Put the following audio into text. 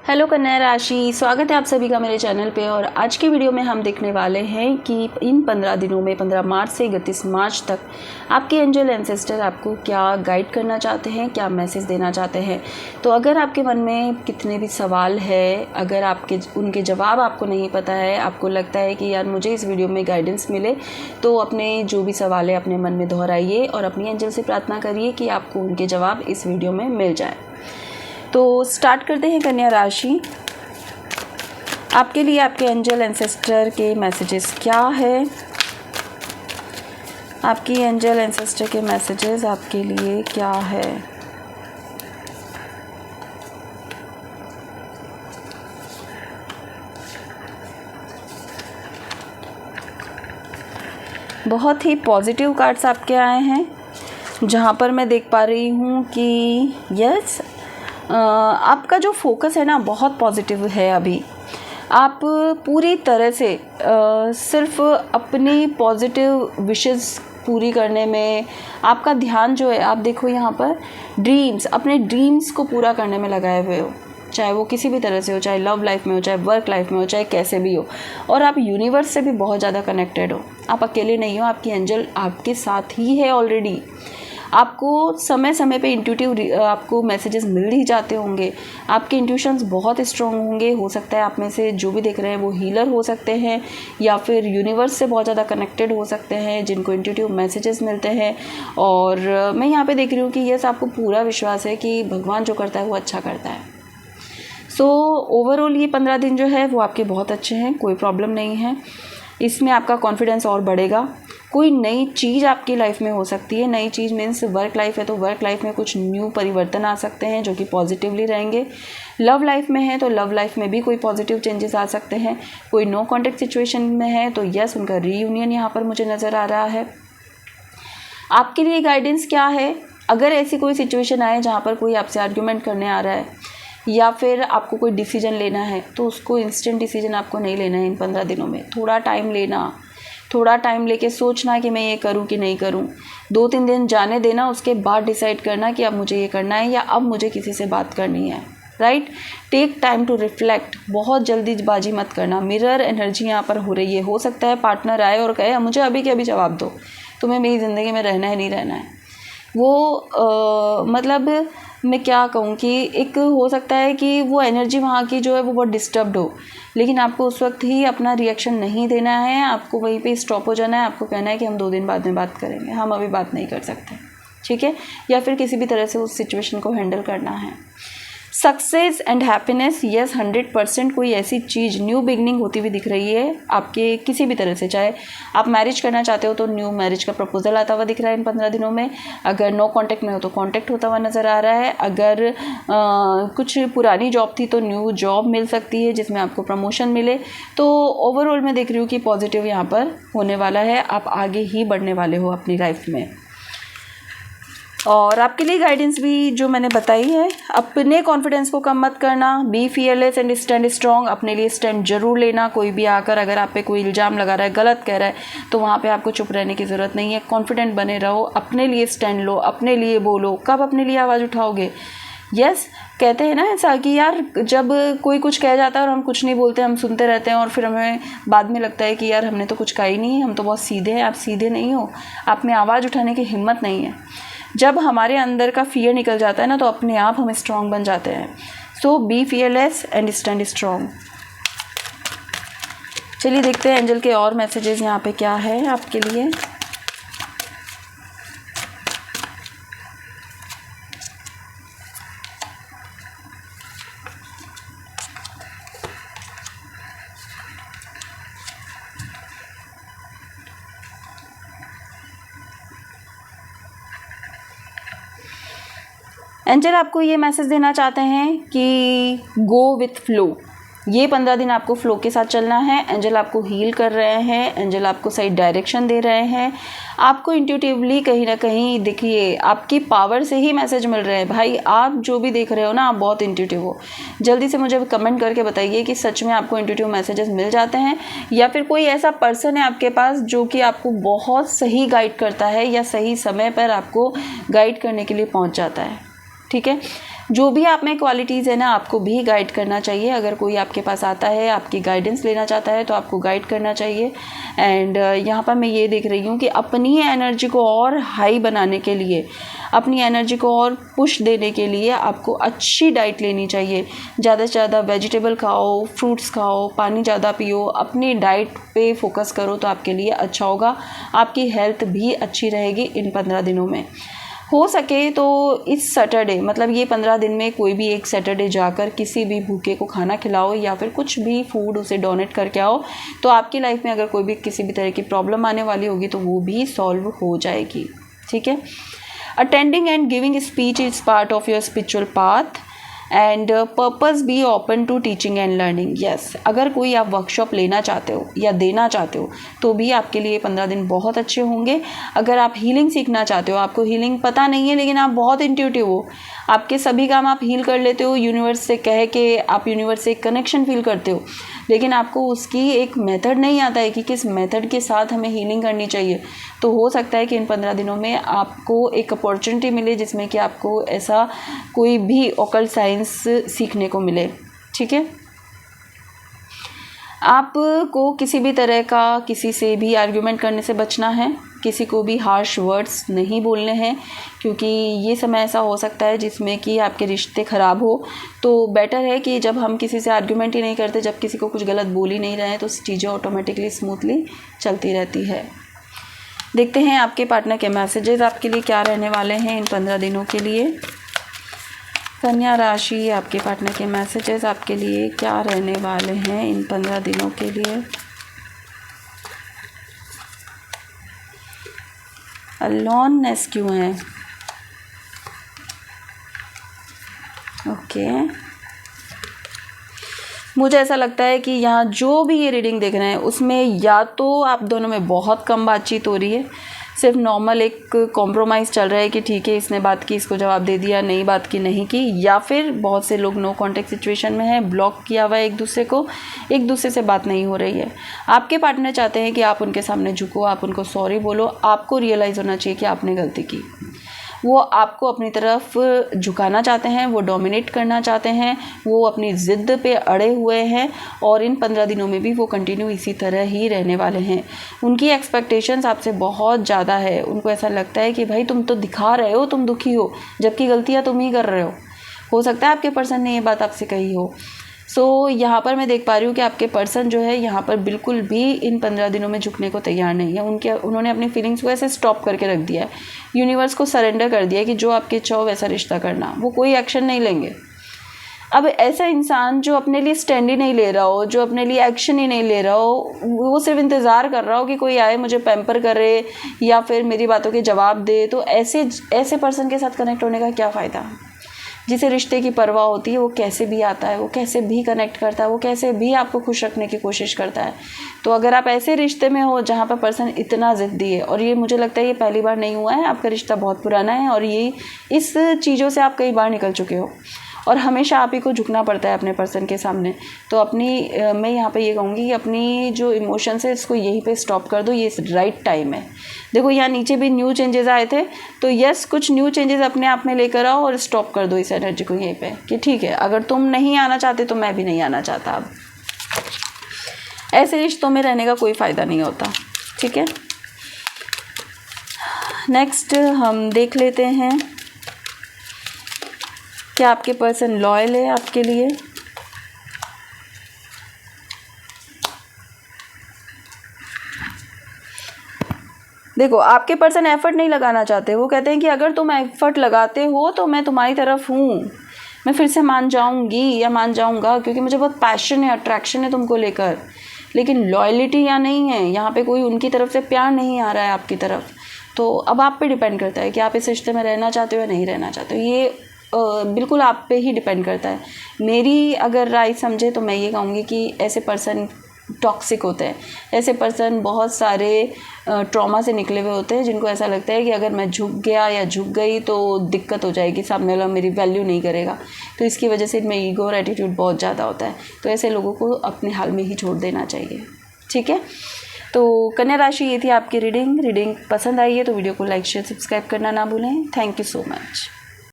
Hello कन्या राशि, स्वागत है आप सभी का मेरे चैनल पे। और आज की वीडियो में हम देखने वाले हैं कि इन 15 दिनों में 15 मार्च से 31 मार्च तक आपके एंजल एंसेस्टर आपको क्या गाइड करना चाहते हैं, क्या मैसेज देना चाहते हैं। तो अगर आपके मन में कितने भी सवाल है, अगर आपके उनके जवाब आपको नहीं पता है, आपको लगता है कि यार मुझे इस वीडियो में गाइडेंस मिले, तो अपने जो भी सवाल है अपने मन में दोहराइए और अपनी एंजल से प्रार्थना करिए कि आपको उनके जवाब इस वीडियो में मिल जाए। तो स्टार्ट करते हैं कन्या राशि, आपके लिए आपके एंजल एंसेस्टर के मैसेजेस क्या है। आपकी एंजल एंसेस्टर के मैसेजेस आपके लिए क्या है। बहुत ही पॉजिटिव कार्ड्स आपके आए हैं, जहाँ पर मैं देख पा रही हूँ कि यस आपका जो फोकस है ना बहुत पॉजिटिव है। अभी आप पूरी तरह से सिर्फ अपनी पॉजिटिव विशेस पूरी करने में आपका ध्यान जो है, आप देखो यहाँ पर ड्रीम्स, अपने ड्रीम्स को पूरा करने में लगाए हुए हो, चाहे वो किसी भी तरह से हो, चाहे लव लाइफ में हो, चाहे वर्क लाइफ में हो, चाहे कैसे भी हो। और आप यूनिवर्स से भी बहुत ज़्यादा कनेक्टेड हो, आप अकेले नहीं हो, आपकी एंजल आपके साथ ही है ऑलरेडी। आपको समय समय पे इंट्यूटिव आपको मैसेजेस मिल ही जाते होंगे, आपके इंट्यूशंस बहुत स्ट्रॉन्ग होंगे। हो सकता है आप में से जो भी देख रहे हैं वो हीलर हो सकते हैं या फिर यूनिवर्स से बहुत ज़्यादा कनेक्टेड हो सकते हैं, जिनको इंट्यूटिव मैसेजेस मिलते हैं। और मैं यहाँ पे देख रही हूँ कि यस आपको पूरा विश्वास है कि भगवान जो करता है वो अच्छा करता है। सो ओवरऑल ये 15 दिन जो है वो आपके बहुत अच्छे हैं, कोई प्रॉब्लम नहीं है। इसमें आपका कॉन्फिडेंस और बढ़ेगा। कोई नई चीज़ आपकी लाइफ में हो सकती है। नई चीज़ मीन्स वर्क लाइफ है तो वर्क लाइफ में कुछ न्यू परिवर्तन आ सकते हैं जो कि पॉजिटिवली रहेंगे। लव लाइफ में है तो लव लाइफ में भी कोई पॉजिटिव चेंजेस आ सकते हैं। कोई नो कॉन्टेक्ट सिचुएशन में है तो यस उनका रीयूनियन यहाँ पर मुझे नज़र आ रहा है। आपके लिए गाइडेंस क्या है, अगर ऐसी कोई सिचुएशन आए जहाँ पर कोई आपसे आर्ग्यूमेंट करने आ रहा है या फिर आपको कोई डिसीजन लेना है, तो उसको इंस्टेंट डिसीजन आपको नहीं लेना है। इन 15 दिनों में थोड़ा टाइम लेना, थोड़ा टाइम लेके सोचना कि मैं ये करूं कि नहीं करूं। 2-3 दिन जाने देना, उसके बाद डिसाइड करना कि अब मुझे ये करना है या अब मुझे किसी से बात करनी है। Right, take time to reflect, बहुत जल्दीबाजी मत करना। मिरर एनर्जी यहाँ पर हो रही है। हो सकता है पार्टनर आए और कहे मुझे अभी के अभी जवाब दो, तुम्हें मेरी ज़िंदगी में रहना है नहीं रहना है। वो मतलब मैं क्या कहूँ कि एक हो सकता है कि वो एनर्जी वहाँ की जो है वो बहुत डिस्टर्ब्ड हो, लेकिन आपको उस वक्त ही अपना रिएक्शन नहीं देना है। आपको वहीं पे स्टॉप हो जाना है। आपको कहना है कि हम 2 दिन बाद में बात करेंगे, हम अभी बात नहीं कर सकते, ठीक है। या फिर किसी भी तरह से उस सिचुएशन को हैंडल करना है। सक्सेस एंड हैप्पीनेस, यस 100% कोई ऐसी चीज़ न्यू बिगनिंग होती हुई दिख रही है आपके किसी भी तरह से। चाहे आप मैरिज करना चाहते हो तो न्यू मैरिज का प्रपोजल आता हुआ दिख रहा है इन 15 दिनों में। अगर नो कांटेक्ट में हो तो कांटेक्ट होता हुआ नज़र आ रहा है। अगर कुछ पुरानी जॉब थी तो न्यू जॉब मिल सकती है जिसमें आपको प्रमोशन मिले। तो ओवरऑल मैं देख रही हूँ कि पॉजिटिव यहाँ पर होने वाला है, आप आगे ही बढ़ने वाले हो अपनी लाइफ में। और आपके लिए गाइडेंस भी जो मैंने बताई है, अपने कॉन्फिडेंस को कम मत करना। B fearless and stand strong, अपने लिए स्टैंड जरूर लेना। कोई भी आकर अगर आप पे कोई इल्ज़ाम लगा रहा है, गलत कह रहा है, तो वहाँ पे आपको चुप रहने की ज़रूरत नहीं है। कॉन्फिडेंट बने रहो, अपने लिए स्टैंड लो, अपने लिए बोलो। कब अपने लिए आवाज़ उठाओगे? यस कहते हैं ना ऐसा कि यार जब कोई कुछ कह जाता है और हम कुछ नहीं बोलते, हम सुनते रहते हैं और फिर हमें बाद में लगता है कि यार हमने तो कुछ कहा ही नहीं, हम तो बहुत सीधे हैं। आप सीधे नहीं हो, आप में आवाज़ उठाने की हिम्मत नहीं है। जब हमारे अंदर का फियर निकल जाता है ना तो अपने आप हम स्ट्रॉन्ग बन जाते हैं। So be fearless and stand strong. चलिए देखते हैं एंजल के और मैसेजेस यहाँ पे क्या है आपके लिए। एंजल आपको ये मैसेज देना चाहते हैं कि गो विथ फ्लो। ये 15 दिन आपको फ्लो के साथ चलना है। एंजल आपको हील कर रहे हैं, एंजल आपको सही डायरेक्शन दे रहे हैं। आपको इंट्यूटिवली कहीं ना कहीं देखिए आपकी पावर से ही मैसेज मिल रहे हैं। भाई आप जो भी देख रहे हो ना, आप बहुत इंट्यूटिव हो। जल्दी से मुझे कमेंट करके बताइए कि सच में आपको इंट्यूटिव मैसेजेस मिल जाते हैं या फिर कोई ऐसा पर्सन है आपके पास जो कि आपको बहुत सही गाइड करता है या सही समय पर आपको गाइड करने के लिए पहुँच जाता है। ठीक है, जो भी आप में क्वालिटीज़ है ना, आपको भी गाइड करना चाहिए। अगर कोई आपके पास आता है, आपकी गाइडेंस लेना चाहता है, तो आपको गाइड करना चाहिए। एंड यहाँ पर मैं ये देख रही हूँ कि अपनी एनर्जी को और हाई बनाने के लिए, अपनी एनर्जी को और पुश देने के लिए आपको अच्छी डाइट लेनी चाहिए। ज़्यादा से ज़्यादा वेजिटेबल खाओ, फ्रूट्स खाओ, पानी ज़्यादा पियो, अपनी डाइट पे फोकस करो तो आपके लिए अच्छा होगा। आपकी हेल्थ भी अच्छी रहेगी इन 15 दिनों में। हो सके तो इस सैटरडे, मतलब ये 15 दिन में कोई भी एक सैटरडे जाकर किसी भी भूखे को खाना खिलाओ या फिर कुछ भी फूड उसे डोनेट करके आओ, तो आपकी लाइफ में अगर कोई भी किसी भी तरह की प्रॉब्लम आने वाली होगी तो वो भी सॉल्व हो जाएगी। ठीक है। Attending and giving speech is part of your spiritual path and purpose be open to teaching and learning. Yes, अगर कोई आप वर्कशॉप लेना चाहते हो या देना चाहते हो तो भी आपके लिए 15 दिन बहुत अच्छे होंगे। अगर आप हीलिंग सीखना चाहते हो, आपको हीलिंग पता नहीं है लेकिन आप बहुत इंट्यूटिव हो, आपके सभी काम आप हील कर लेते हो, यूनिवर्स से कह के आप यूनिवर्स से एक कनेक्शन फील करते हो, लेकिन आपको उसकी एक मेथड नहीं आता है कि किस मेथड के साथ हमें हीलिंग करनी चाहिए, तो हो सकता है कि इन 15 दिनों में आपको एक अपॉर्चुनिटी मिले जिसमें कि आपको ऐसा कोई भी ऑकल्ट साइंस सीखने को मिले। ठीक है। आपको किसी भी तरह का किसी से भी आर्ग्यूमेंट करने से बचना है, किसी को भी हार्श वर्ड्स नहीं बोलने हैं, क्योंकि ये समय ऐसा हो सकता है जिसमें कि आपके रिश्ते ख़राब हो। तो बेटर है कि जब हम किसी से आर्ग्यूमेंट ही नहीं करते, जब किसी को कुछ गलत बोल ही नहीं रहे हैं, तो चीज़ें ऑटोमेटिकली स्मूथली चलती रहती है। देखते हैं आपके पार्टनर के मैसेजेस आपके लिए क्या रहने वाले हैं इन 15 दिनों के लिए। कन्या राशि, आपके पार्टनर के मैसेजेस आपके लिए क्या रहने वाले हैं इन 15 दिनों के लिए। अलोननेस क्यों है? ओके, मुझे ऐसा लगता है कि यहाँ जो भी ये रीडिंग देख रहे हैं उसमें या तो आप दोनों में बहुत कम बातचीत हो रही है, सिर्फ नॉर्मल एक कॉम्प्रोमाइज़ चल रहा है कि ठीक है इसने बात की, इसको जवाब दे दिया, नई बात की नहीं की, या फिर बहुत से लोग नो कॉन्टेक्ट सिचुएशन में है, ब्लॉक किया हुआ है एक दूसरे को, एक दूसरे से बात नहीं हो रही है। आपके पार्टनर चाहते हैं कि आप उनके सामने झुको, आप उनको सॉरी बोलो, आपको रियलाइज़ होना चाहिए कि आपने गलती की। वो आपको अपनी तरफ झुकाना चाहते हैं, वो डोमिनेट करना चाहते हैं, वो अपनी ज़िद पे अड़े हुए हैं और इन 15 दिनों में भी वो कंटिन्यू इसी तरह ही रहने वाले हैं। उनकी एक्सपेक्टेशंस आपसे बहुत ज़्यादा है। उनको ऐसा लगता है कि भाई तुम तो दिखा रहे हो तुम दुखी हो, जबकि गलतियाँ तुम ही कर रहे हो। हो सकता है आपके पर्सन ने ये बात आपसे कही हो। सो यहाँ पर मैं देख पा रही हूँ कि आपके पर्सन जो है यहाँ पर बिल्कुल भी इन 15 दिनों में झुकने को तैयार नहीं है। उन्होंने अपनी फीलिंग्स को ऐसे स्टॉप करके रख दिया है, यूनिवर्स को सरेंडर कर दिया है कि जो आपकी इच्छा हो वैसा रिश्ता करना, वो कोई एक्शन नहीं लेंगे। अब ऐसा इंसान जो अपने लिए स्टैंड ही नहीं ले रहा हो, जो अपने लिए एक्शन ही नहीं ले रहा हो, वो सिर्फ इंतज़ार कर रहा हो कि कोई आए मुझे पैम्पर करे या फिर मेरी बातों के जवाब दे, तो ऐसे पर्सन के साथ कनेक्ट होने का क्या फ़ायदा। जिसे रिश्ते की परवाह होती है वो कैसे भी आता है, वो कैसे भी कनेक्ट करता है, वो कैसे भी आपको खुश रखने की कोशिश करता है। तो अगर आप ऐसे रिश्ते में हो जहाँ पर पर्सन इतना ज़िद्दी है, और ये मुझे लगता है ये पहली बार नहीं हुआ है, आपका रिश्ता बहुत पुराना है और ये इस चीज़ों से आप कई बार निकल चुके हो और हमेशा आप ही को झुकना पड़ता है अपने पर्सन के सामने। तो मैं यहाँ पे ये कहूँगी कि अपनी जो इमोशंस है इसको यहीं पे स्टॉप कर दो, ये राइट टाइम है। देखो यहाँ नीचे भी न्यू चेंजेस आए थे, तो यस कुछ न्यू चेंजेस अपने आप में लेकर आओ और स्टॉप कर दो इस एनर्जी को यहीं पे कि ठीक है, अगर तुम नहीं आना चाहते तो मैं भी नहीं आना चाहता। अब ऐसे रिश्तों में रहने का कोई फ़ायदा नहीं होता। ठीक है, नेक्स्ट हम देख लेते हैं क्या आपके पर्सन लॉयल है आपके लिए। देखो आपके पर्सन एफर्ट नहीं लगाना चाहते, वो कहते हैं कि अगर तुम एफर्ट लगाते हो तो मैं तुम्हारी तरफ हूँ, मैं फिर से मान जाऊँगी या मान जाऊँगा, क्योंकि मुझे बहुत पैशन है, अट्रैक्शन है तुमको लेकर। लेकिन लॉयलिटी या नहीं है, यहाँ पे कोई उनकी तरफ से प्यार नहीं आ रहा है आपकी तरफ। तो अब आप पे डिपेंड करता है कि आप इस रिश्ते में रहना चाहते हो या नहीं रहना चाहते हो। ये बिल्कुल आप पे ही डिपेंड करता है। मेरी अगर राय समझे तो मैं ये कहूँगी कि ऐसे पर्सन टॉक्सिक होते हैं, ऐसे पर्सन बहुत सारे ट्रॉमा से निकले हुए होते हैं, जिनको ऐसा लगता है कि अगर मैं झुक गया या झुक गई तो दिक्कत हो जाएगी, सामने वाला मेरी वैल्यू नहीं करेगा, तो इसकी वजह से इनमें ईगो और एटीट्यूड बहुत ज़्यादा होता है। तो ऐसे लोगों को अपने हाल में ही छोड़ देना चाहिए। ठीक है, तो कन्या राशि ये थी आपकी रीडिंग पसंद आई है तो वीडियो को लाइक शेयर सब्सक्राइब करना ना भूलें। Thank you so much.